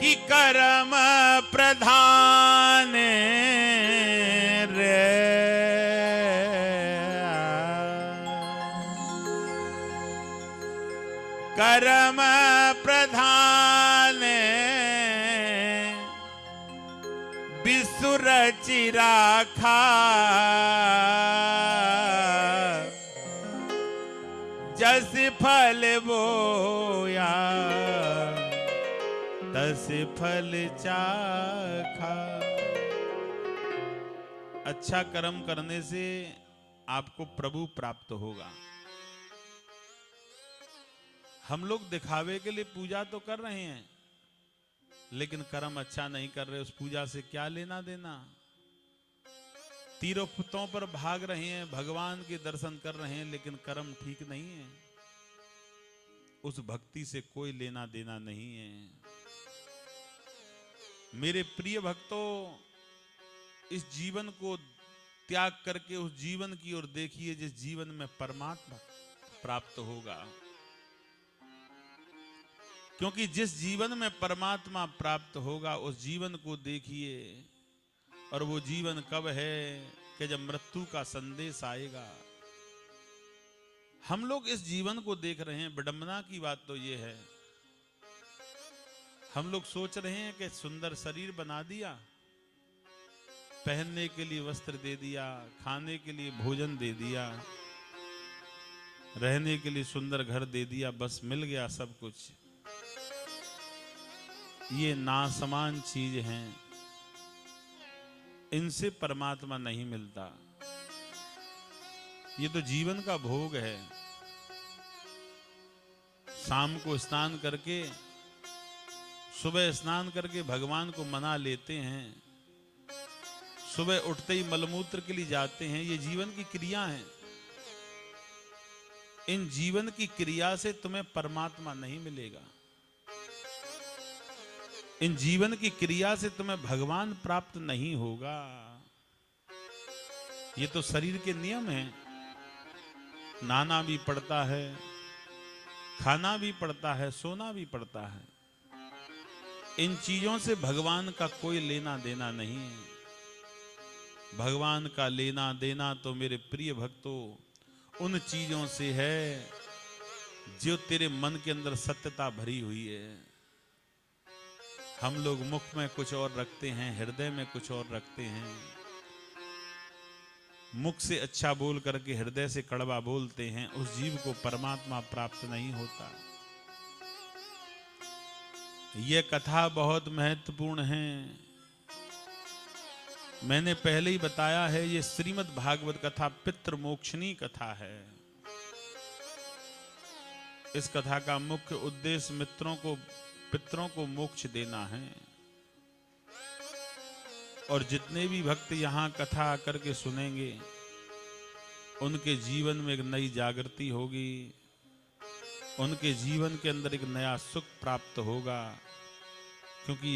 कि कर्म प्रधान रे, कर्म प्रधान विसुर चिराखा, जस फल बोया तस फल चाखा। अच्छा कर्म करने से आपको प्रभु प्राप्त होगा। हम लोग दिखावे के लिए पूजा तो कर रहे हैं, लेकिन कर्म अच्छा नहीं कर रहे, उस पूजा से क्या लेना देना। तीर्थों पर भाग रहे हैं, भगवान के दर्शन कर रहे हैं, लेकिन कर्म ठीक नहीं है, उस भक्ति से कोई लेना देना नहीं है। मेरे प्रिय भक्तों, इस जीवन को त्याग करके उस जीवन की ओर देखिए जिस जीवन में परमात्मा प्राप्त होगा। क्योंकि जिस जीवन में परमात्मा प्राप्त होगा उस जीवन को देखिए, और वो जीवन कब है कि जब मृत्यु का संदेश आएगा। हम लोग इस जीवन को देख रहे हैं। विडंबना की बात तो ये है, हम लोग सोच रहे हैं कि सुंदर शरीर बना दिया, पहनने के लिए वस्त्र दे दिया, खाने के लिए भोजन दे दिया, रहने के लिए सुंदर घर दे दिया, बस मिल गया सब कुछ। ये नासमान चीज हैं, इनसे परमात्मा नहीं मिलता। ये तो जीवन का भोग है। शाम को स्नान करके, सुबह स्नान करके भगवान को मना लेते हैं, सुबह उठते ही मलमूत्र के लिए जाते हैं। ये जीवन की क्रिया है। इन जीवन की क्रिया से तुम्हें परमात्मा नहीं मिलेगा। इन जीवन की क्रिया से तुम्हें भगवान प्राप्त नहीं होगा। ये तो शरीर के नियम हैं। नहाना भी पड़ता है, खाना भी पड़ता है, सोना भी पड़ता है। इन चीजों से भगवान का कोई लेना देना नहीं है। भगवान का लेना देना तो मेरे प्रिय भक्तों उन चीजों से है जो तेरे मन के अंदर सत्यता भरी हुई है। हम लोग मुख में कुछ और रखते हैं, हृदय में कुछ और रखते हैं। मुख से अच्छा बोल करके हृदय से कड़वा बोलते हैं। उस जीव को परमात्मा प्राप्त नहीं होता। यह कथा बहुत महत्वपूर्ण है। मैंने पहले ही बताया है, यह श्रीमद् भागवत कथा पितृमोक्षणी कथा है। इस कथा का मुख्य उद्देश्य पितरों को मोक्ष देना है। और जितने भी भक्त यहाँ कथा आकर के सुनेंगे, उनके जीवन में एक नई जागृति होगी, उनके जीवन के अंदर एक नया सुख प्राप्त होगा। क्योंकि